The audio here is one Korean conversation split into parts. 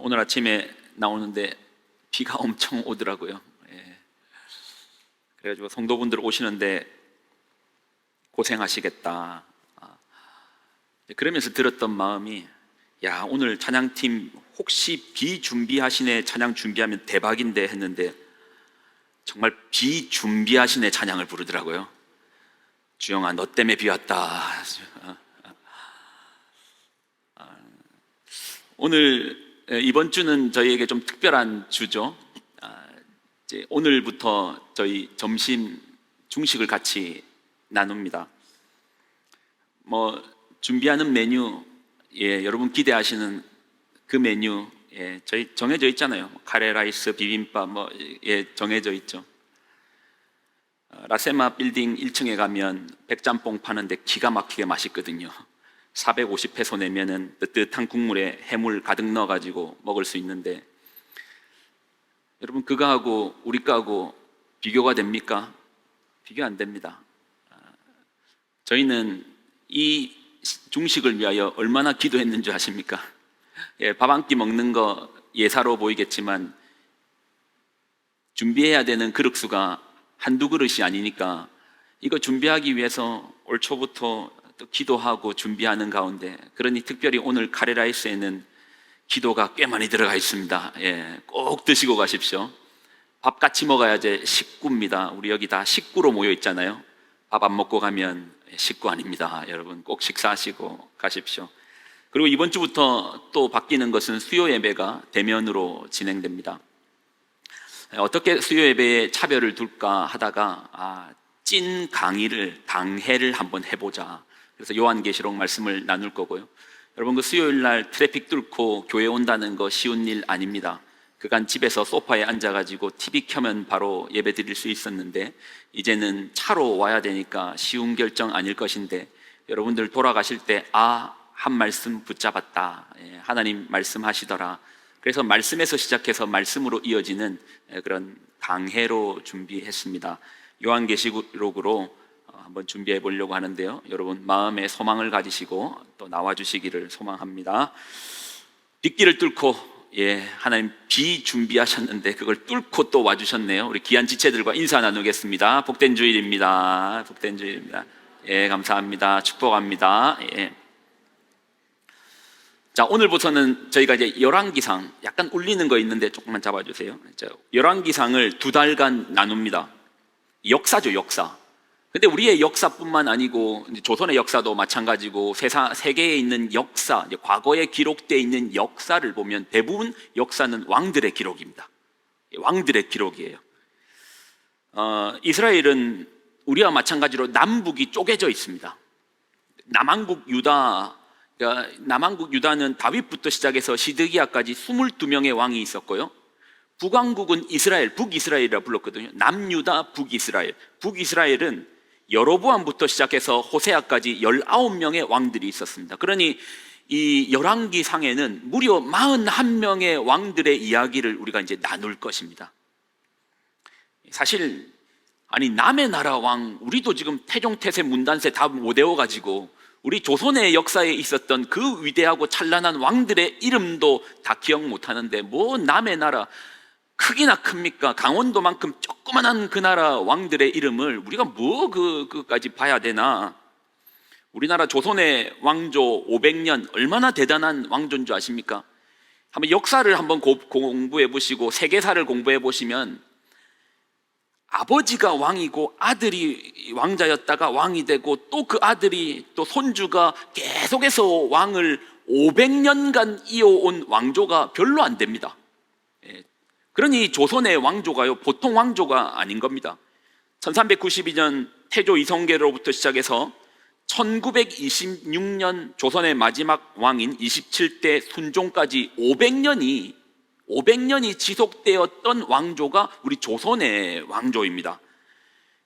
오늘 아침에 나오는데 비가 엄청 오더라고요. 그래가지고 성도분들 오시는데 고생하시겠다. 그러면서 들었던 마음이, 야, 오늘 찬양팀 혹시 비준비하시네 찬양 준비하면 대박인데 했는데 정말 비준비하시네 찬양을 부르더라고요. 주영아, 너 때문에 비 왔다. 오늘 이번 주는 저희에게 좀 특별한 주죠. 이제 오늘부터 저희 점심 중식을 같이 나눕니다. 준비하는 메뉴, 여러분 기대하시는 그 메뉴, 저희 정해져 있잖아요. 카레 라이스, 비빔밥, 정해져 있죠. 라세마 빌딩 1층에 가면 백짬뽕 파는데 기가 막히게 맛있거든요. 450페소 내면은 뜨뜻한 국물에 해물 가득 넣어가지고 먹을 수 있는데, 여러분 그거하고 우리 거하고 비교가 됩니까? 비교 안 됩니다. 저희는 이 중식을 위하여 얼마나 기도했는 줄 아십니까? 밥 한 끼 먹는 거 예사로 보이겠지만 준비해야 되는 그릇수가 한두 그릇이 아니니까 이거 준비하기 위해서 올 초부터 또 기도하고 준비하는 가운데, 그러니 특별히 오늘 카레라이스에는 기도가 꽤 많이 들어가 있습니다. 꼭 드시고 가십시오. 밥 같이 먹어야지 식구입니다. 우리 여기 다 식구로 모여 있잖아요. 밥 안 먹고 가면 식구 아닙니다. 여러분 꼭 식사하시고 가십시오. 그리고 이번 주부터 또 바뀌는 것은 수요 예배가 대면으로 진행됩니다. 어떻게 수요 예배에 차별을 둘까 하다가 찐 강의를 당회를 한번 해보자. 그래서 요한계시록 말씀을 나눌 거고요. 여러분 그 수요일 날 트래픽 뚫고 교회 온다는 거 쉬운 일 아닙니다. 그간 집에서 소파에 앉아가지고 TV 켜면 바로 예배 드릴 수 있었는데 이제는 차로 와야 되니까 쉬운 결정 아닐 것인데, 여러분들 돌아가실 때 한 말씀 붙잡았다. 하나님 말씀하시더라. 그래서 말씀에서 시작해서 말씀으로 이어지는 그런 강해로 준비했습니다. 요한계시록으로 한번 준비해 보려고 하는데요. 여러분 마음에 소망을 가지시고 또 나와주시기를 소망합니다. 빗길을 뚫고, 하나님 비 준비하셨는데 그걸 뚫고 또 와주셨네요. 우리 귀한 지체들과 인사 나누겠습니다. 복된 주일입니다. 복된 주일입니다. 감사합니다. 축복합니다. 자, 오늘부터는 저희가 이제 열왕기상, 약간 울리는 거 있는데 조금만 잡아주세요. 열왕기상을 2달간 나눕니다. 역사죠, 역사. 근데 우리의 역사뿐만 아니고 조선의 역사도 마찬가지고 세계에 있는 역사, 과거에 기록되어 있는 역사를 보면 대부분 역사는 왕들의 기록입니다. 왕들의 기록이에요. 이스라엘은 우리와 마찬가지로 남북이 쪼개져 있습니다. 남한국 유다는 다윗부터 시작해서 시드기야까지 22명의 왕이 있었고요. 북왕국은 이스라엘, 북이스라엘이라 불렀거든요. 남유다, 북이스라엘. 북이스라엘은 여로보암부터 시작해서 호세아까지 19명의 왕들이 있었습니다. 그러니 이 열왕기상에는 무려 41명의 왕들의 이야기를 우리가 이제 나눌 것입니다. 사실 남의 나라 왕, 우리도 지금 태종, 태세, 문단세 다 못 외워가지고 우리 조선의 역사에 있었던 그 위대하고 찬란한 왕들의 이름도 다 기억 못하는데 남의 나라, 크기나 큽니까? 강원도만큼 조그만한 그 나라 왕들의 이름을 우리가 그까지 봐야 되나? 우리나라 조선의 왕조 500년, 얼마나 대단한 왕조인 줄 아십니까? 한번 역사를 한번 공부해 보시고 세계사를 공부해 보시면 아버지가 왕이고 아들이 왕자였다가 왕이 되고 또 그 아들이 또 손주가 계속해서 왕을 500년간 이어온 왕조가 별로 안 됩니다. 그러니 조선의 왕조가요, 보통 왕조가 아닌 겁니다. 1392년 태조 이성계로부터 시작해서 1926년 조선의 마지막 왕인 27대 순종까지 500년이 지속되었던 왕조가 우리 조선의 왕조입니다.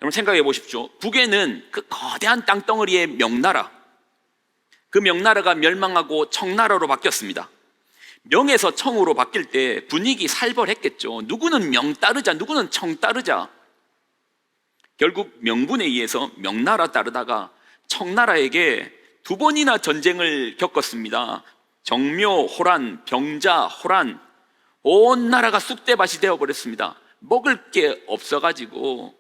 여러분 생각해 보십시오. 북에는 그 거대한 땅덩어리의 명나라, 그 명나라가 멸망하고 청나라로 바뀌었습니다. 명에서 청으로 바뀔 때 분위기 살벌했겠죠. 누구는 명 따르자, 누구는 청 따르자. 결국 명분에 의해서 명나라 따르다가 청나라에게 2번이나 전쟁을 겪었습니다. 정묘, 호란, 병자, 호란, 온 나라가 쑥대밭이 되어버렸습니다. 먹을 게 없어가지고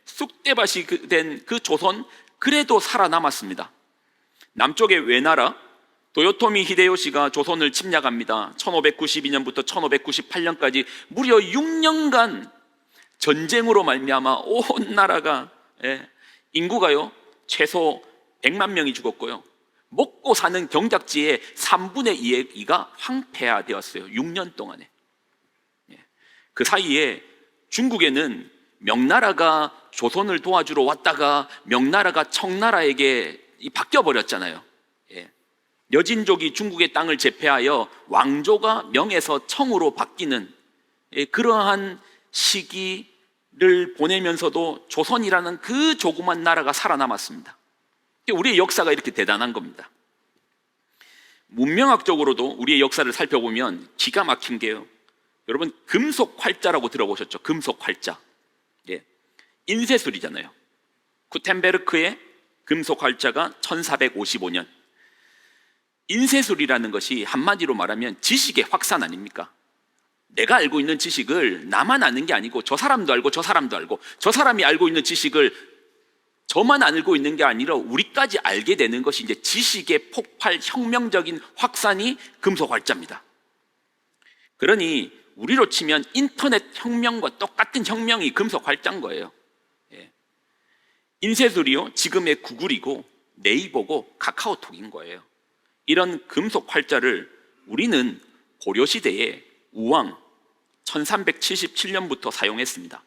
쑥대밭이 된 그 조선, 그래도 살아남았습니다. 남쪽의 외나라 도요토미 히데요시가 조선을 침략합니다. 1592년부터 1598년까지 무려 6년간 전쟁으로 말미암아 온 나라가 인구가요 최소 100만 명이 죽었고요, 먹고 사는 경작지의 3분의 2가 황폐화되었어요. 6년 동안에. 그 사이에 중국에는 명나라가 조선을 도와주러 왔다가 명나라가 청나라에게 바뀌어버렸잖아요. 여진족이 중국의 땅을 제패하여 왕조가 명에서 청으로 바뀌는 그러한 시기를 보내면서도 조선이라는 그 조그만 나라가 살아남았습니다. 우리의 역사가 이렇게 대단한 겁니다. 문명학적으로도 우리의 역사를 살펴보면 기가 막힌 게요, 여러분, 금속 활자라고 들어보셨죠? 금속 활자. 인쇄술이잖아요. 구텐베르크의 금속 활자가 1455년. 인쇄술이라는 것이 한마디로 말하면 지식의 확산 아닙니까? 내가 알고 있는 지식을 나만 아는 게 아니고 저 사람도 알고 저 사람도 알고, 저 사람이 알고 있는 지식을 저만 알고 있는 게 아니라 우리까지 알게 되는 것이 이제 지식의 폭발, 혁명적인 확산이 금속 활자입니다. 그러니 우리로 치면 인터넷 혁명과 똑같은 혁명이 금속 활자인 거예요. 인쇄술이요, 지금의 구글이고 네이버고 카카오톡인 거예요. 이런 금속 활자를 우리는 고려시대에 우왕 1377년부터 사용했습니다.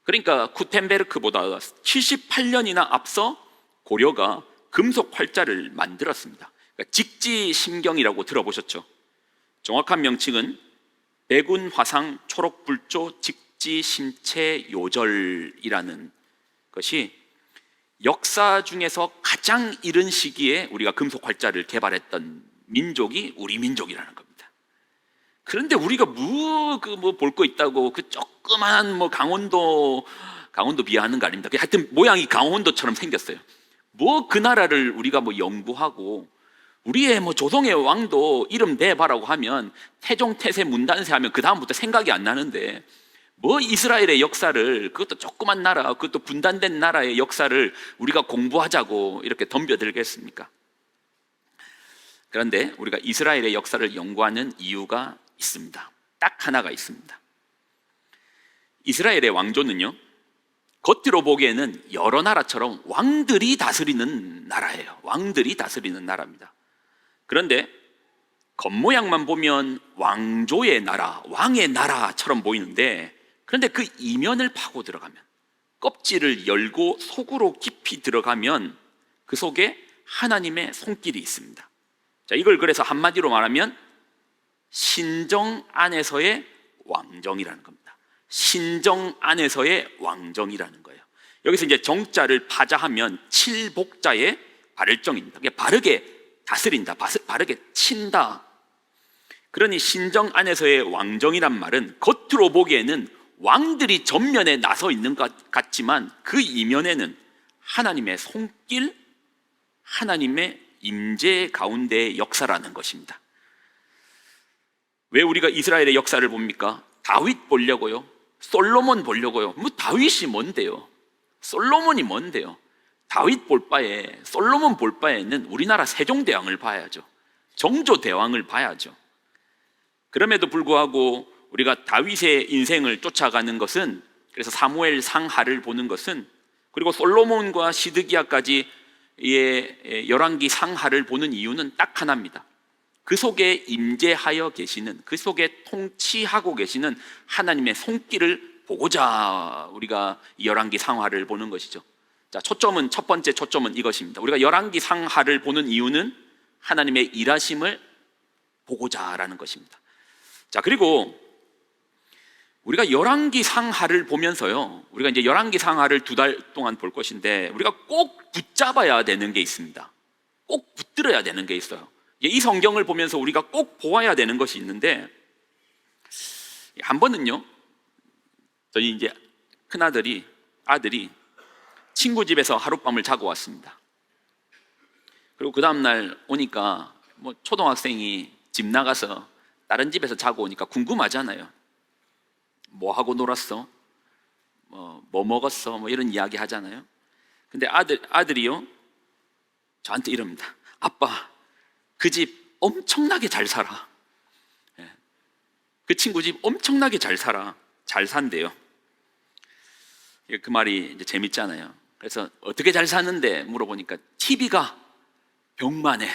그러니까 구텐베르크보다 78년이나 앞서 고려가 금속 활자를 만들었습니다. 그러니까 직지심경이라고 들어보셨죠? 정확한 명칭은 백운화상 초록불조 직지심체요절이라는 것이 역사 중에서 가장 이른 시기에 우리가 금속 활자를 개발했던 민족이 우리 민족이라는 겁니다. 그런데 우리가 뭐 볼 거 있다고 그 조그만 강원도 비하하는 거 아닙니다. 하여튼 모양이 강원도처럼 생겼어요. 그 나라를 우리가 연구하고 우리의 조송의 왕도 이름 대봐라고 하면 태종, 태세, 문단세 하면 그 다음부터 생각이 안 나는데 이스라엘의 역사를, 그것도 조그만 나라, 그것도 분단된 나라의 역사를 우리가 공부하자고 이렇게 덤벼들겠습니까? 그런데 우리가 이스라엘의 역사를 연구하는 이유가 있습니다. 딱 하나가 있습니다. 이스라엘의 왕조는요, 겉으로 보기에는 여러 나라처럼 왕들이 다스리는 나라예요. 왕들이 다스리는 나라입니다. 그런데 겉모양만 보면 왕조의 나라, 왕의 나라처럼 보이는데, 그런데 그 이면을 파고 들어가면, 껍질을 열고 속으로 깊이 들어가면 그 속에 하나님의 손길이 있습니다. 자, 이걸 그래서 한마디로 말하면 신정 안에서의 왕정이라는 겁니다. 신정 안에서의 왕정이라는 거예요. 여기서 이제 정자를 파자하면 칠복자의 발을정입니다. 바르게 다스린다, 바르게 친다. 그러니 신정 안에서의 왕정이란 말은 겉으로 보기에는 왕들이 전면에 나서 있는 것 같지만 그 이면에는 하나님의 손길, 하나님의 임재 가운데의 역사라는 것입니다. 왜 우리가 이스라엘의 역사를 봅니까? 다윗 보려고요? 솔로몬 보려고요? 다윗이 뭔데요? 솔로몬이 뭔데요? 다윗 볼 바에, 솔로몬 볼 바에는 우리나라 세종대왕을 봐야죠. 정조대왕을 봐야죠. 그럼에도 불구하고 우리가 다윗의 인생을 쫓아가는 것은, 그래서 사무엘 상하를 보는 것은, 그리고 솔로몬과 시드기야까지 열왕기 상하를 보는 이유는 딱 하나입니다. 그 속에 임재하여 계시는, 그 속에 통치하고 계시는 하나님의 손길을 보고자 우리가 열왕기 상하를 보는 것이죠. 자, 첫 번째 초점은 이것입니다. 우리가 열왕기 상하를 보는 이유는 하나님의 일하심을 보고자라는 것입니다. 자, 그리고 우리가 열왕기 상하를 보면서요, 우리가 이제 열왕기 상하를 2달 동안 볼 것인데, 우리가 꼭 붙잡아야 되는 게 있습니다. 꼭 붙들어야 되는 게 있어요. 이 성경을 보면서 우리가 꼭 보아야 되는 것이 있는데, 한 번은요, 저희 이제 큰아들이, 아들이 친구 집에서 하룻밤을 자고 왔습니다. 그리고 그 다음날 오니까 뭐 초등학생이 집 나가서 다른 집에서 자고 오니까 궁금하잖아요. 뭐 하고 놀았어? 뭐 먹었어? 뭐 이런 이야기 하잖아요. 근데 아들이요, 저한테 이럽니다. 아빠, 그 집 엄청나게 잘 살아. 예. 그 친구 집 엄청나게 잘 살아. 잘 산대요. 그 말이 이제 재밌잖아요. 그래서 어떻게 잘 사는데 물어보니까 TV가 벽만해.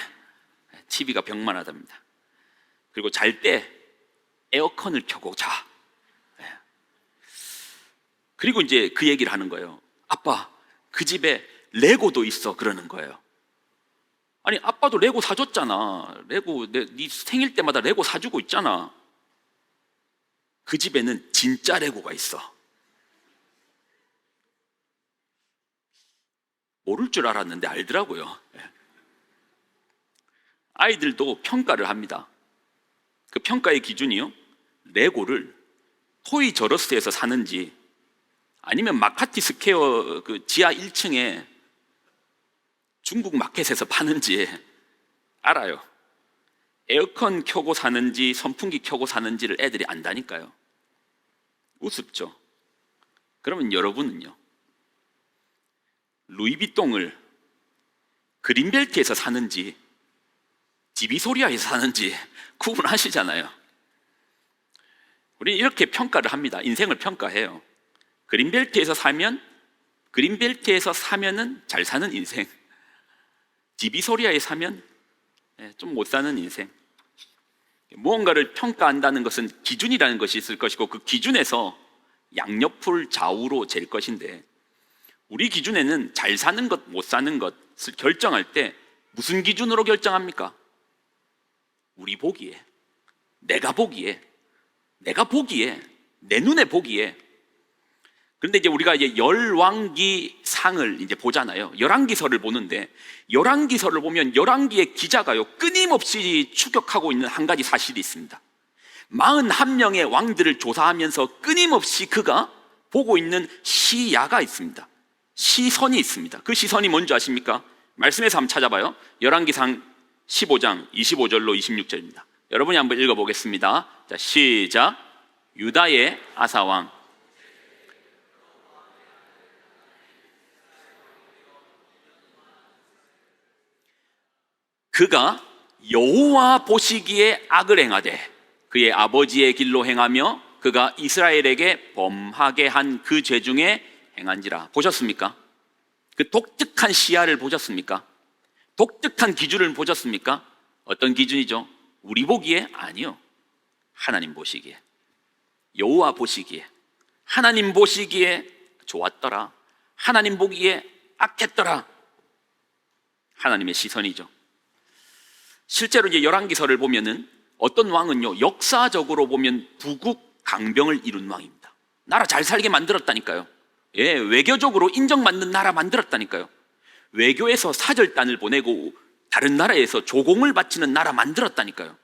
TV가 벽만하답니다. 그리고 잘 때 에어컨을 켜고 자. 예. 그리고 이제 그 얘기를 하는 거예요. 아빠, 그 집에 레고도 있어. 그러는 거예요. 아니, 아빠도 레고 사줬잖아. 레고, 네 생일 때마다 레고 사주고 있잖아. 그 집에는 진짜 레고가 있어. 모를 줄 알았는데 알더라고요. 아이들도 평가를 합니다. 그 평가의 기준이요, 레고를 토이저러스에서 사는지 아니면 마카티 스퀘어 그 지하 1층에 중국 마켓에서 파는지 알아요. 에어컨 켜고 사는지 선풍기 켜고 사는지를 애들이 안다니까요. 우습죠. 그러면 여러분은요, 루이비통을 그린벨트에서 사는지 디비소리아에서 사는지 구분하시잖아요. 우리는 이렇게 평가를 합니다. 인생을 평가해요. 그린벨트에서 사면은 잘 사는 인생, 디비소리아에 사면 좀 못 사는 인생. 무언가를 평가한다는 것은 기준이라는 것이 있을 것이고, 그 기준에서 양옆을 좌우로 잴 것인데, 우리 기준에는 잘 사는 것, 못 사는 것을 결정할 때 무슨 기준으로 결정합니까? 우리 보기에, 내가 보기에, 내 눈에 보기에. 그런데 이제 우리가 이제 열왕기상을 이제 보잖아요. 열왕기서를 보는데, 열왕기서를 보면 열왕기의 기자가요, 끊임없이 추격하고 있는 한 가지 사실이 있습니다. 41명의 왕들을 조사하면서 끊임없이 그가 보고 있는 시야가 있습니다. 시선이 있습니다. 그 시선이 뭔지 아십니까? 말씀에서 한번 찾아봐요. 열왕기상 15장 25절로 26절입니다. 여러분이 한번 읽어보겠습니다. 자, 시작. 유다의 아사왕, 그가 여호와 보시기에 악을 행하되 그의 아버지의 길로 행하며 그가 이스라엘에게 범하게 한 그 죄 중에 행한지라. 보셨습니까? 그 독특한 시야를 보셨습니까? 독특한 기준을 보셨습니까? 어떤 기준이죠? 우리 보기에? 아니요. 하나님 보시기에, 여호와 보시기에, 하나님 보시기에 좋았더라, 하나님 보기에 악했더라. 하나님의 시선이죠. 실제로 이제 열왕기서를 보면은 어떤 왕은요, 역사적으로 보면 부국 강병을 이룬 왕입니다. 나라 잘 살게 만들었다니까요. 예, 외교적으로 인정받는 나라 만들었다니까요. 외교에서 사절단을 보내고 다른 나라에서 조공을 바치는 나라 만들었다니까요.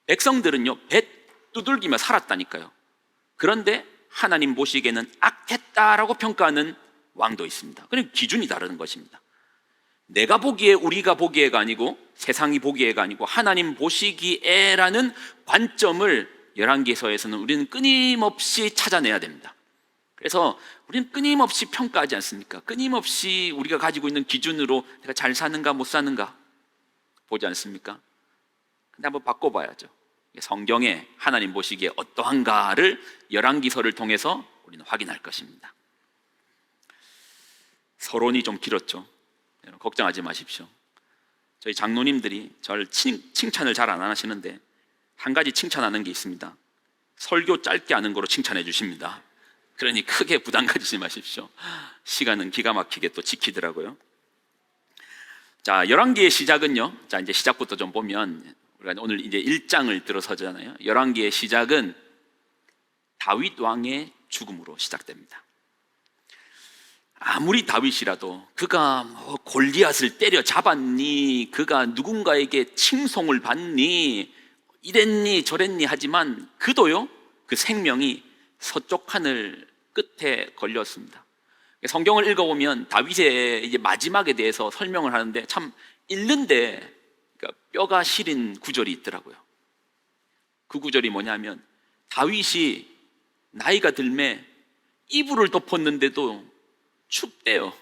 백성들은요, 배 두들기며 살았다니까요. 그런데 하나님 보시기에는 악했다라고 평가하는 왕도 있습니다. 그러니까 기준이 다른 것입니다. 내가 보기에, 우리가 보기에가 아니고, 세상이 보기에가 아니고, 하나님 보시기에라는 관점을 열왕기서에서는 우리는 끊임없이 찾아내야 됩니다. 그래서 우리는 끊임없이 평가하지 않습니까? 끊임없이 우리가 가지고 있는 기준으로 내가 잘 사는가 못 사는가 보지 않습니까? 근데 한번 바꿔봐야죠. 성경에 하나님 보시기에 어떠한가를 열왕기서를 통해서 우리는 확인할 것입니다. 서론이 좀 길었죠. 여러분, 걱정하지 마십시오. 저희 장로님들이 저를 칭찬을 잘 안 하시는데 한 가지 칭찬하는 게 있습니다. 설교 짧게 하는 거로 칭찬해 주십니다. 그러니 크게 부담 가지지 마십시오. 시간은 기가 막히게 또 지키더라고요. 자, 열왕기의 시작은요, 자, 이제 시작부터 좀 보면, 우리가 오늘 이제 1장을 들어서잖아요. 열왕기의 시작은 다윗 왕의 죽음으로 시작됩니다. 아무리 다윗이라도 그가 뭐 골리앗을 때려 잡았니, 그가 누군가에게 칭송을 받니, 이랬니 저랬니 하지만 그도요, 그 생명이 서쪽 하늘 끝에 걸렸습니다. 성경을 읽어보면 다윗의 이제 마지막에 대해서 설명을 하는데 참 읽는데 그러니까 뼈가 시린 구절이 있더라고요. 그 구절이 뭐냐면 다윗이 나이가 들매 이불을 덮었는데도 춥대요.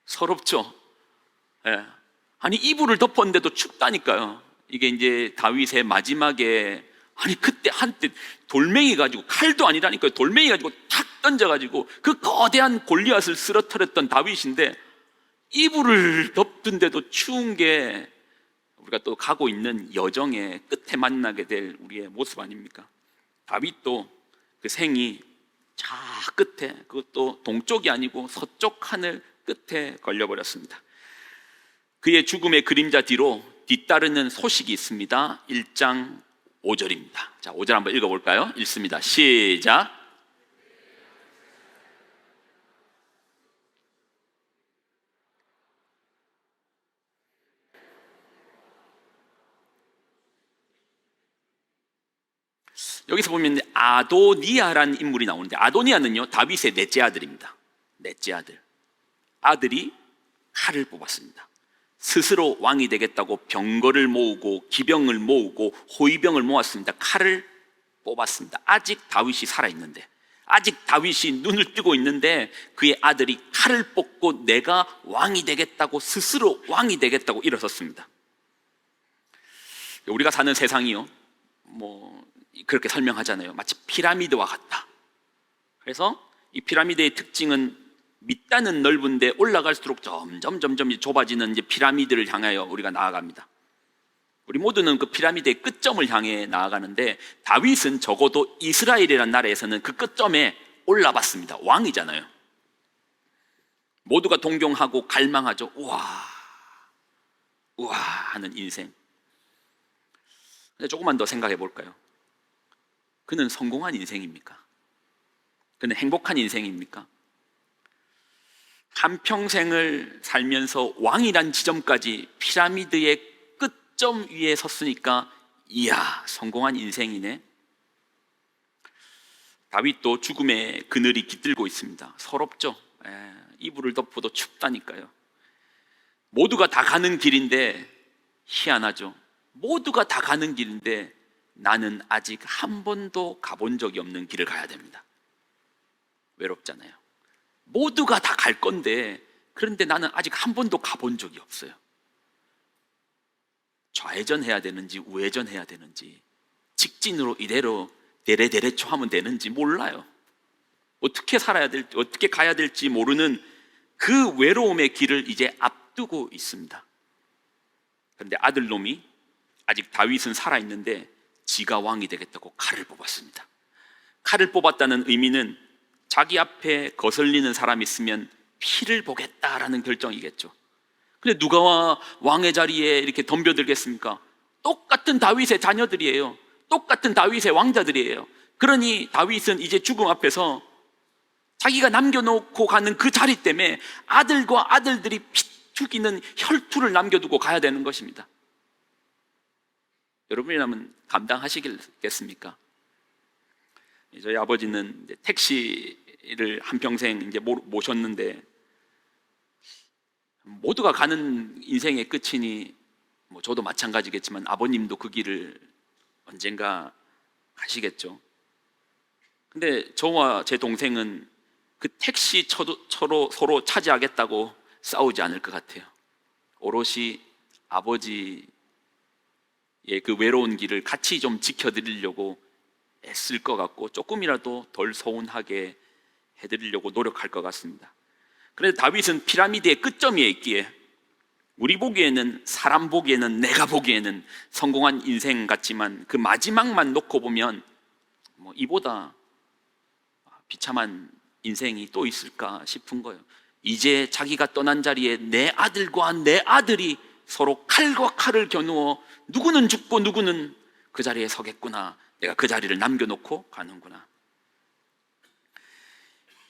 서럽죠? 예. 아니 이불을 덮었는데도 춥다니까요. 이게 이제 다윗의 마지막에 아니 그때 한때 돌멩이 가지고 칼도 아니라니까요. 돌멩이 가지고 탁 던져가지고 그 거대한 골리앗을 쓰러뜨렸던 다윗인데 이불을 덮던데도 추운 게 우리가 또 가고 있는 여정의 끝에 만나게 될 우리의 모습 아닙니까? 다윗도 그 생이 저 끝에, 그것도 동쪽이 아니고 서쪽 하늘 끝에 걸려버렸습니다. 그의 죽음의 그림자 뒤로 뒤따르는 소식이 있습니다. 1장 5절입니다. 자, 5절 한번 읽어볼까요? 읽습니다. 시작. 여기서 보면 아도니아라는 인물이 나오는데, 아도니아는요 다윗의 넷째 아들입니다. 넷째 아들. 아들이 칼을 뽑았습니다. 스스로 왕이 되겠다고 병거를 모으고 기병을 모으고 호위병을 모았습니다. 칼을 뽑았습니다. 아직 다윗이 살아있는데, 아직 다윗이 눈을 뜨고 있는데 그의 아들이 칼을 뽑고 내가 왕이 되겠다고, 스스로 왕이 되겠다고 일어섰습니다. 우리가 사는 세상이요, 그렇게 설명하잖아요. 마치 피라미드와 같다. 그래서 이 피라미드의 특징은 밑단은 넓은데 올라갈수록 점점 좁아지는 이제 피라미드를 향하여 우리가 나아갑니다. 우리 모두는 그 피라미드의 끝점을 향해 나아가는데 다윗은 적어도 이스라엘이라는 나라에서는 그 끝점에 올라봤습니다. 왕이잖아요. 모두가 동경하고 갈망하죠. 우와 하는 인생. 근데 조금만 더 생각해 볼까요? 그는 성공한 인생입니까? 그는 행복한 인생입니까? 한평생을 살면서 왕이란 지점까지 피라미드의 끝점 위에 섰으니까 이야, 성공한 인생이네. 다윗도 죽음의 그늘이 깃들고 있습니다. 서럽죠? 이불을 덮어도 춥다니까요. 모두가 다 가는 길인데, 희한하죠? 모두가 다 가는 길인데 나는 아직 한 번도 가본 적이 없는 길을 가야 됩니다. 외롭잖아요. 모두가 다 갈 건데, 그런데 나는 아직 한 번도 가본 적이 없어요. 좌회전해야 되는지 우회전해야 되는지, 직진으로 이대로 데레데레초 하면 되는지 몰라요. 어떻게 살아야 될지, 어떻게 가야 될지 모르는 그 외로움의 길을 이제 앞두고 있습니다. 그런데 아들놈이, 아직 다윗은 살아있는데 지가 왕이 되겠다고 칼을 뽑았습니다. 칼을 뽑았다는 의미는 자기 앞에 거슬리는 사람이 있으면 피를 보겠다라는 결정이겠죠. 근데 누가 왕의 자리에 이렇게 덤벼들겠습니까? 똑같은 다윗의 자녀들이에요. 똑같은 다윗의 왕자들이에요. 그러니 다윗은 이제 죽음 앞에서 자기가 남겨놓고 가는 그 자리 때문에 아들과 아들들이 피 튀기는 혈투를 남겨두고 가야 되는 것입니다. 여러분이라면 감당하시겠습니까? 저희 아버지는 이제 택시를 한평생 이제 모셨는데, 모두가 가는 인생의 끝이니 저도 마찬가지겠지만 아버님도 그 길을 언젠가 가시겠죠. 근데 저와 제 동생은 그 택시 서로 차지하겠다고 싸우지 않을 것 같아요. 오롯이 아버지의 그 외로운 길을 같이 좀 지켜드리려고 애쓸 것 같고, 조금이라도 덜 서운하게 해드리려고 노력할 것 같습니다. 그런데 다윗은 피라미드의 끝점에 있기에 우리 보기에는, 사람 보기에는, 내가 보기에는 성공한 인생 같지만 그 마지막만 놓고 보면 이보다 비참한 인생이 또 있을까 싶은 거예요. 이제 자기가 떠난 자리에 내 아들과 내 아들이 서로 칼과 칼을 겨누어 누구는 죽고 누구는 그 자리에 서겠구나. 내가 그 자리를 남겨놓고 가는구나.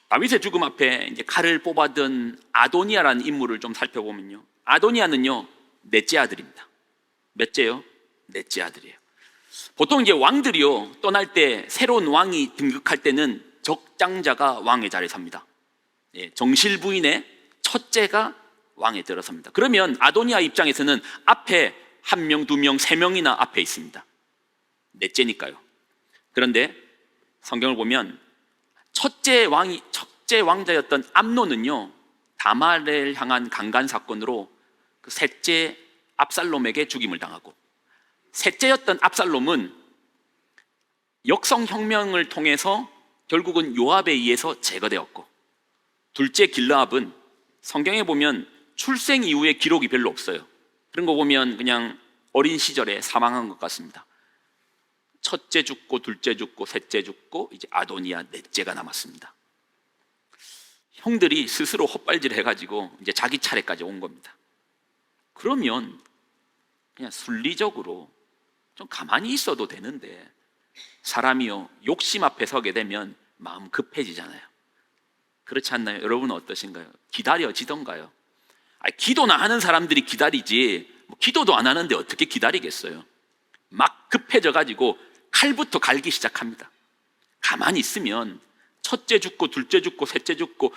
다윗의 죽음 앞에 이제 칼을 뽑아든 아도니아라는 인물을 좀 살펴보면요, 아도니아는요 넷째 아들입니다. 몇째요? 넷째 아들이에요. 보통 이제 왕들이요 떠날 때, 새로운 왕이 등극할 때는 적장자가 왕의 자리에 섭니다. 정실 부인의 첫째가 왕에 들어섭니다. 그러면 아도니아 입장에서는 앞에 한 명, 두 명, 세 명이나 앞에 있습니다. 넷째니까요. 그런데 성경을 보면 첫째 왕자였던 암논은요, 다말을 향한 강간 사건으로 그 셋째 압살롬에게 죽임을 당하고, 셋째였던 압살롬은 역성혁명을 통해서 결국은 요압에 의해서 제거되었고, 둘째 길르압은 성경에 보면 출생 이후에 기록이 별로 없어요. 그런 거 보면 그냥 어린 시절에 사망한 것 같습니다. 첫째 죽고 둘째 죽고 셋째 죽고 이제 아도니아 넷째가 남았습니다. 형들이 스스로 헛발질 해가지고 이제 자기 차례까지 온 겁니다. 그러면 그냥 순리적으로 좀 가만히 있어도 되는데, 사람이요 욕심 앞에 서게 되면 마음 급해지잖아요. 그렇지 않나요? 여러분은 어떠신가요? 기다려지던가요? 기도나 하는 사람들이 기다리지, 기도도 안 하는데 어떻게 기다리겠어요? 막 급해져가지고 칼부터 갈기 시작합니다. 가만히 있으면 첫째 죽고 둘째 죽고 셋째 죽고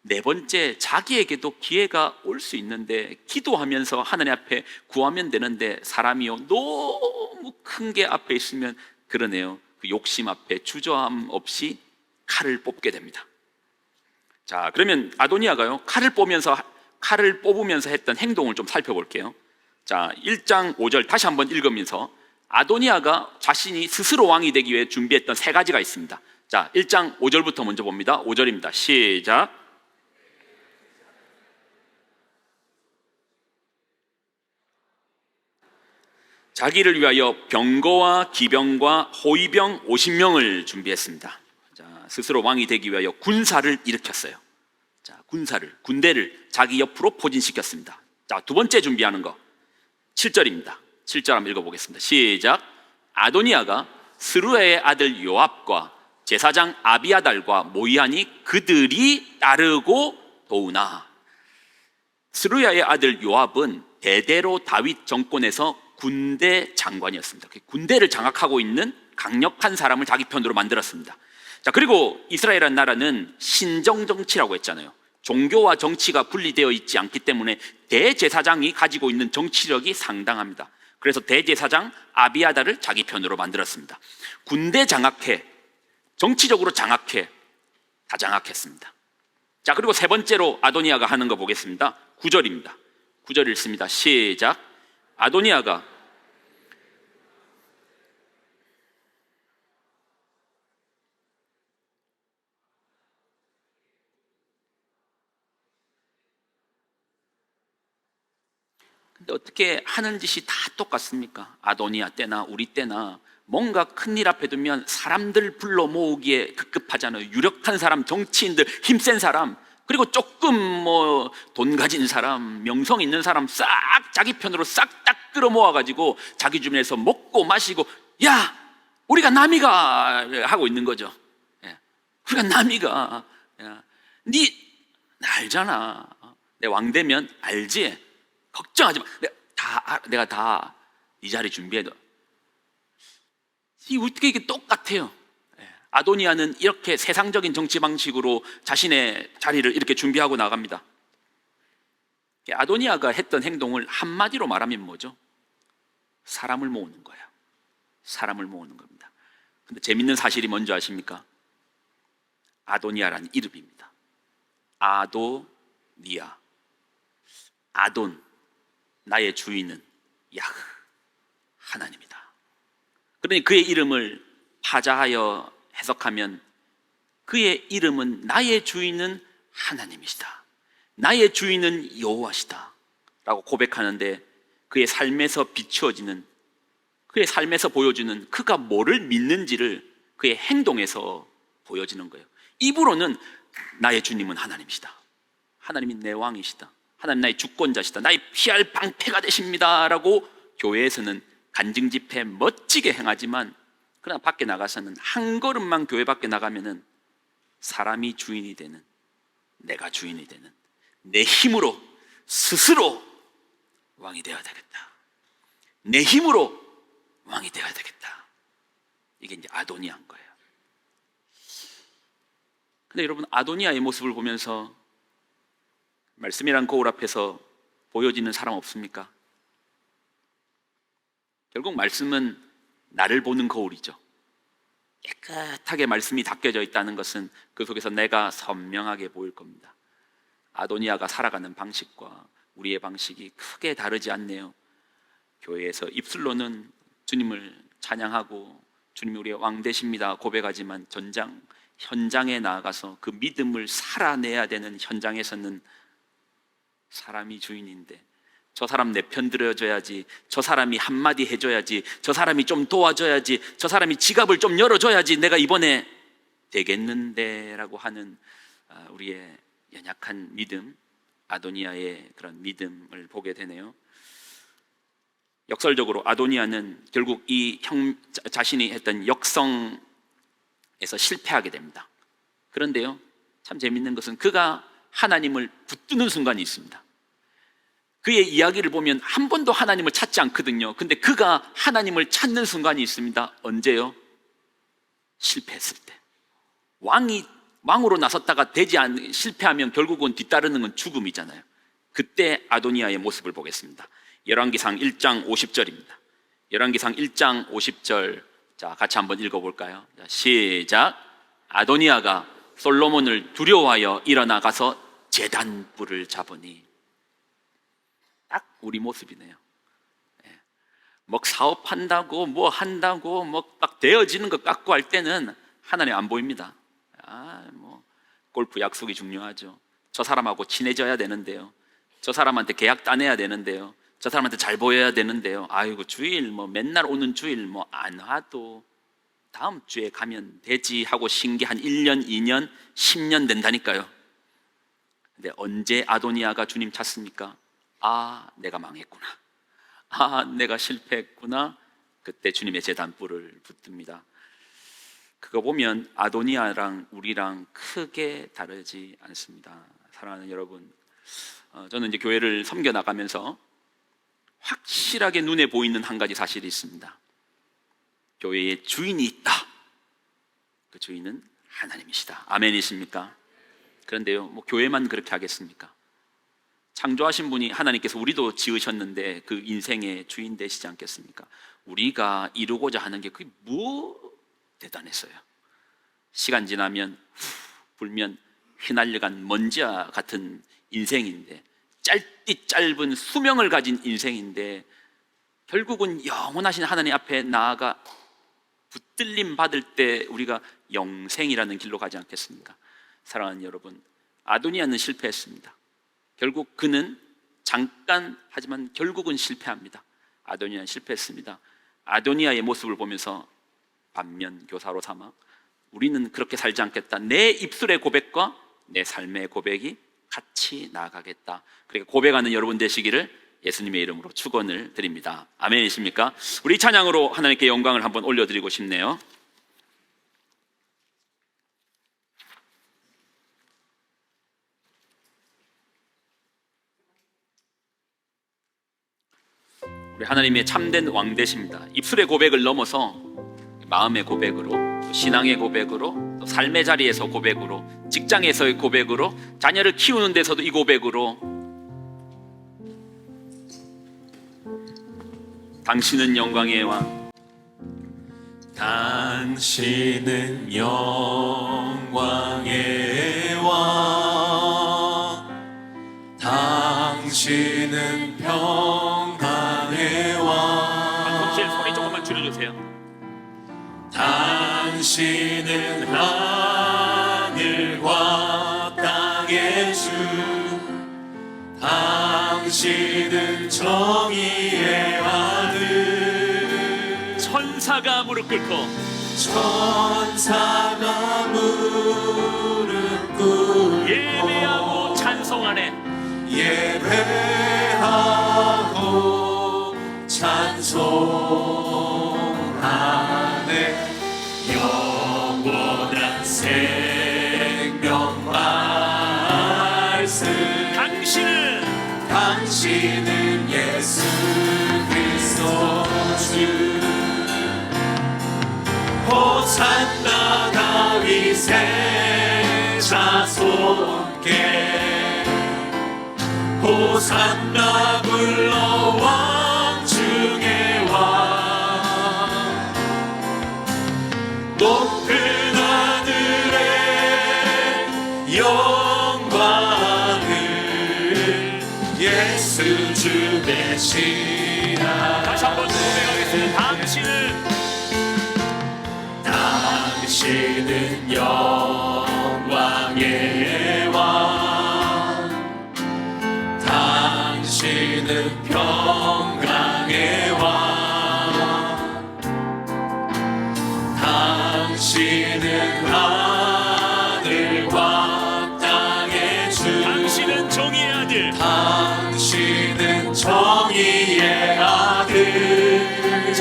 네 번째 자기에게도 기회가 올 수 있는데, 기도하면서 하나님 앞에 구하면 되는데 사람이요 너무 큰 게 앞에 있으면 그러네요, 그 욕심 앞에 주저함 없이 칼을 뽑게 됩니다. 자, 그러면 아도니아가요 칼을 뽑으면서 했던 행동을 좀 살펴볼게요. 자, 1장 5절 다시 한번 읽으면서 아도니아가 자신이 스스로 왕이 되기 위해 준비했던 세 가지가 있습니다. 자, 1장 5절부터 먼저 봅니다. 5절입니다. 시작. 자기를 위하여 병거와 기병과 호위병 50명을 준비했습니다. 자, 스스로 왕이 되기 위하여 군사를 일으켰어요. 자, 군대를 자기 옆으로 포진시켰습니다. 자, 두 번째 준비하는 거 7절입니다. 7절 한번 읽어보겠습니다. 시작. 아도니아가 스루야의 아들 요압과 제사장 아비아달과 모이하니 그들이 따르고 도우나. 스루야의 아들 요압은 대대로 다윗 정권에서 군대 장관이었습니다. 군대를 장악하고 있는 강력한 사람을 자기 편으로 만들었습니다. 자, 그리고 이스라엘이라는 나라는 신정 정치라고 했잖아요. 종교와 정치가 분리되어 있지 않기 때문에 대제사장이 가지고 있는 정치력이 상당합니다. 그래서 대제사장 아비아달을 자기 편으로 만들었습니다. 군대 장악해, 정치적으로 장악해, 다 장악했습니다. 자, 그리고 세 번째로 아도니아가 하는 거 보겠습니다. 9절입니다. 9절 읽습니다. 시작. 아도니아가 근데 어떻게 하는 짓이 다 똑같습니까? 아도니아 때나 우리 때나 뭔가 큰일 앞에 두면 사람들 불러 모으기에 급급하잖아요. 유력한 사람, 정치인들, 힘센 사람, 그리고 조금 돈 가진 사람, 명성 있는 사람 싹 자기 편으로 싹 딱 끌어모아가지고 자기 주변에서 먹고 마시고, 야 우리가 남이가 하고 있는 거죠. 우리가 남이가, 니 알잖아, 내 왕 되면 알지, 걱정하지 마, 내가 다 이 자리 준비해둬. 어떻게 이게 똑같아요? 아도니아는 이렇게 세상적인 정치 방식으로 자신의 자리를 이렇게 준비하고 나갑니다. 아도니아가 했던 행동을 한마디로 말하면 뭐죠? 사람을 모으는 거예요. 사람을 모으는 겁니다. 근데 재밌는 사실이 뭔지 아십니까? 아도니아라는 이름입니다. 아도니아. 아돈, 나의 주인은 야흐, 하나님이다. 그러니 그의 이름을 파자하여 해석하면 그의 이름은 나의 주인은 하나님이시다, 나의 주인은 여호와시다 라고 고백하는데, 그의 삶에서 비추어지는, 그의 삶에서 보여주는 그가 뭐를 믿는지를 그의 행동에서 보여지는 거예요. 입으로는 나의 주님은 하나님이시다, 하나님이 내 왕이시다, 하나님 나의 주권자시다, 나의 피할 방패가 되십니다 라고 교회에서는 간증 집회 멋지게 행하지만, 그러나 밖에 나가서는 한 걸음만 교회 밖에 나가면은 사람이 주인이 되는, 내가 주인이 되는, 내 힘으로 스스로 왕이 되어야 되겠다, 내 힘으로 왕이 되어야 되겠다. 이게 이제 아도니아인 거예요. 근데 여러분, 아도니아의 모습을 보면서 말씀이란 거울 앞에서 보여지는 사람 없습니까? 결국 말씀은 나를 보는 거울이죠. 깨끗하게 말씀이 닦여져 있다는 것은 그 속에서 내가 선명하게 보일 겁니다. 아도니아가 살아가는 방식과 우리의 방식이 크게 다르지 않네요. 교회에서 입술로는 주님을 찬양하고 주님이 우리의 왕 되십니다 고백하지만 현장에 나아가서 그 믿음을 살아내야 되는 현장에서는 사람이 주인인데, 저 사람 내 편 들어줘야지, 저 사람이 한마디 해줘야지, 저 사람이 좀 도와줘야지, 저 사람이 지갑을 좀 열어줘야지 내가 이번에 되겠는데 라고 하는 우리의 연약한 믿음, 아도니아의 그런 믿음을 보게 되네요. 역설적으로 아도니아는 결국 이 자신이 했던 역성에서 실패하게 됩니다. 그런데요, 참 재밌는 것은 그가 하나님을 붙드는 순간이 있습니다. 그의 이야기를 보면 한 번도 하나님을 찾지 않거든요. 근데 그가 하나님을 찾는 순간이 있습니다. 언제요? 실패했을 때. 왕으로 나섰다가 실패하면 결국은 뒤따르는 건 죽음이잖아요. 그때 아도니아의 모습을 보겠습니다. 열왕기상 1장 50절입니다. 열왕기상 1장 50절, 자 같이 한번 읽어볼까요? 자, 시작. 아도니아가 솔로몬을 두려워하여 일어나가서 제단불을 잡으니. 딱 우리 모습이네요. 뭐 사업한다고 뭐 한다고 뭐 딱 되어지는 것 같고 할 때는 하나님 안 보입니다. 뭐 골프 약속이 중요하죠. 저 사람하고 친해져야 되는데요, 저 사람한테 계약 따내야 되는데요, 저 사람한테 잘 보여야 되는데요, 아이고 주일 뭐 맨날 오는 주일 뭐 안 와도 다음 주에 가면 되지 하고 신기 한 1년, 2년, 10년 된다니까요. 근데 언제 아도니아가 주님 찾습니까? 내가 망했구나, 내가 실패했구나. 그때 주님의 제단불을 붙듭니다. 그거 보면 아도니아랑 우리랑 크게 다르지 않습니다. 사랑하는 여러분, 저는 이제 교회를 섬겨 나가면서 확실하게 눈에 보이는 한 가지 사실이 있습니다. 교회에 주인이 있다. 그 주인은 하나님이시다. 아멘이십니까? 그런데요, 뭐 교회만 그렇게 하겠습니까? 창조하신 분이 하나님께서 우리도 지으셨는데 그 인생의 주인 되시지 않겠습니까? 우리가 이루고자 하는 게 그게 뭐 대단했어요. 시간 지나면 불면 휘날려간 먼지와 같은 인생인데, 짧은 수명을 가진 인생인데, 결국은 영원하신 하나님 앞에 나아가 붙들림 받을 때 우리가 영생이라는 길로 가지 않겠습니까? 사랑하는 여러분, 아도니아는 실패했습니다. 결국 그는 잠깐, 하지만 결국은 실패합니다. 아도니아는 실패했습니다. 아도니아의 모습을 보면서 반면 교사로 삼아 우리는 그렇게 살지 않겠다. 내 입술의 고백과 내 삶의 고백이 같이 나아가겠다. 그러니까 고백하는 여러분 되시기를 예수님의 이름으로 축원을 드립니다. 아멘이십니까? 우리 찬양으로 하나님께 영광을 한번 올려드리고 싶네요. 우리 하나님의 참된 왕 되십니다. 입술의 고백을 넘어서 마음의 고백으로, 또 신앙의 고백으로, 또 삶의 자리에서 고백으로, 직장에서의 고백으로, 자녀를 키우는 데서도 이 고백으로, 당신은 영광의 왕, 당신은 영광의 왕, 당신은 평강의 왕. 방송실 소리 조금만 줄여주세요. 당신은 하늘과 땅의 주, 당신은 정의의 아들. 천사가 무릎 꿇고, 천사가 무릎 꿇고 예배하고 찬송하네. 예배하고 찬송하네. 영원한 생명 말씀. 당신은 예수 그리스도 주. 호산나 다윗의 자손께. 호산나 불러 왕 중의 왕 높은 하늘에 영광을 예수 주 되시라. 다시 한번 고백하겠습니다. 당신은 영광의 왕, 당신은 평강의 왕, 당신은 하늘과 땅의 주, 당신은 정의의 아들, 당신은 정의의 아들,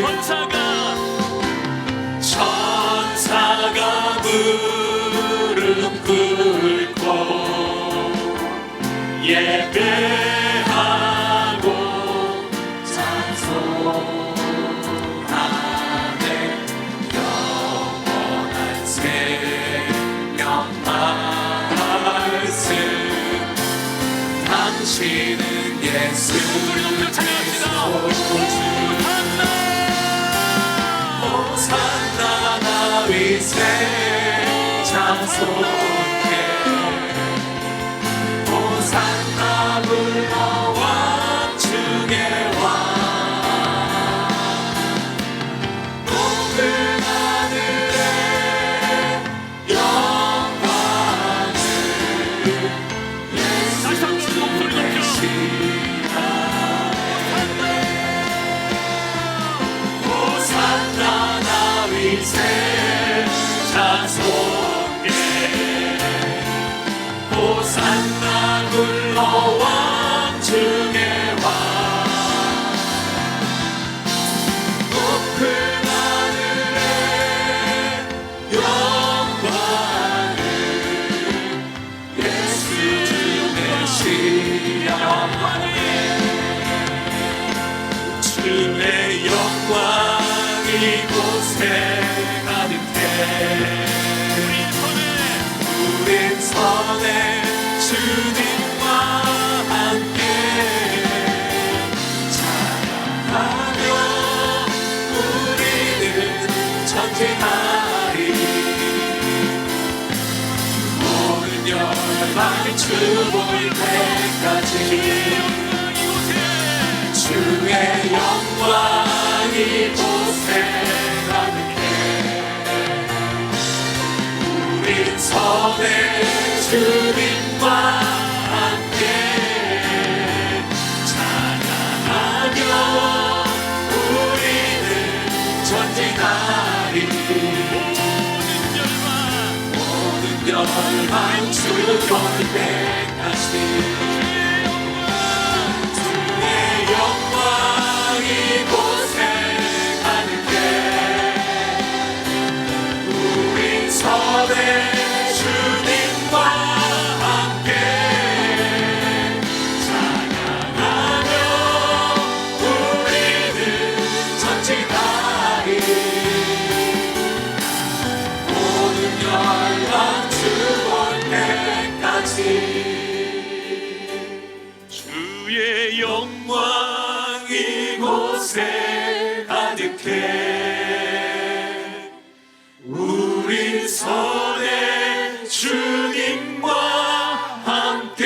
천사가 무릎 꿇고 예배하고 찬송하네. 영원한 생명 말씀 당신은 예수 그리스도 호산나 다윗의 장소에 호산나 불러 왕 중의 왕 높은 하늘에 영광을 예수 주시라. 호산나 다윗의 자손에 호산나 불러 왕 중의 왕 높은 하늘에 영광을 예수 주 되시라. 주의 영광 이곳에 가득해 우린 선에 주님과 함께 찬양하며 우리는 전진하리. 모든 열방이 주 보일 때까지 주의 영광 이곳에 가득해 우린 선에 주님과 함께 찬양하며 우리는 전진하리. 모든 열방 주 볼 때까지 주의 영광 이곳에 가득해 우린 선에 주님과 함께 찬양하며 우리는 전진하리. 모든 열방 주 볼 때까지 주의 영광 이곳에 가득해 우린 선에 주님과 함께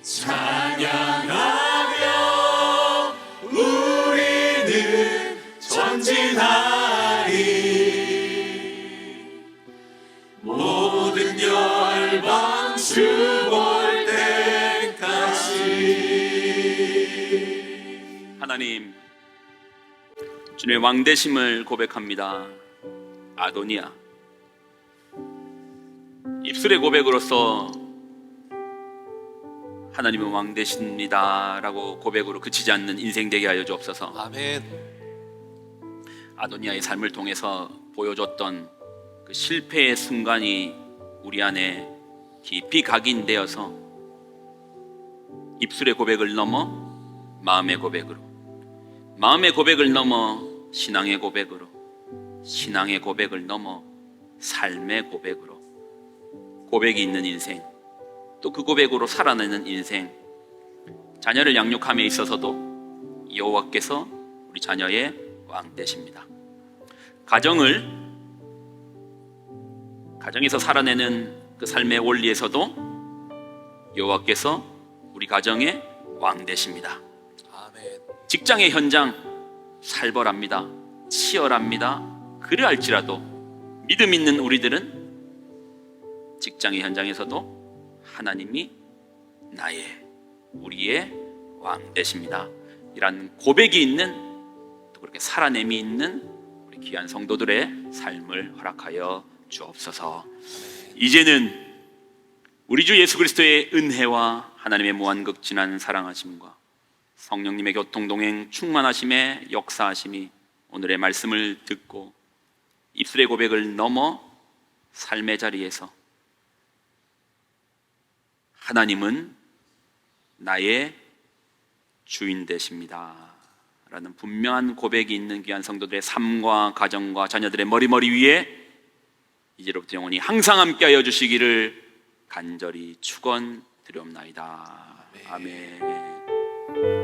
찬양하며 우리는 전진하리. 모든 열방 주 볼 때까지. 하나님, 주님의 왕되심을 고백합니다. 아도니아. 입술의 고백으로서 하나님은 왕되십니다 라고 고백으로 그치지 않는 인생 되게 하여 주옵소서. 아멘. 아도니아의 삶을 통해서 보여줬던 그 실패의 순간이 우리 안에 깊이 각인되어서 입술의 고백을 넘어 마음의 고백으로, 마음의 고백을 넘어 신앙의 고백으로, 신앙의 고백을 넘어 삶의 고백으로 고백이 있는 인생, 또 그 고백으로 살아내는 인생, 자녀를 양육함에 있어서도 여호와께서 우리 자녀의 왕 되십니다. 가정에서 살아내는 그 삶의 원리에서도 여호와께서 우리 가정의 왕 되십니다. 아멘. 직장의 현장 살벌합니다. 치열합니다. 그러할지라도 믿음 있는 우리들은 직장의 현장에서도 하나님이 우리의 왕 되십니다. 이란 고백이 있는, 또 그렇게 살아냄이 있는 우리 귀한 성도들의 삶을 허락하여 주옵소서. 이제는 우리 주 예수 그리스도의 은혜와 하나님의 무한극진한 사랑하심과 성령님의 교통동행 충만하심의 역사하심이 오늘의 말씀을 듣고 입술의 고백을 넘어 삶의 자리에서 하나님은 나의 주인 되십니다 라는 분명한 고백이 있는 귀한 성도들의 삶과 가정과 자녀들의 머리 위에 이제로부터 영원히 항상 함께하여 주시기를 간절히 축원드리옵나이다. 아멘.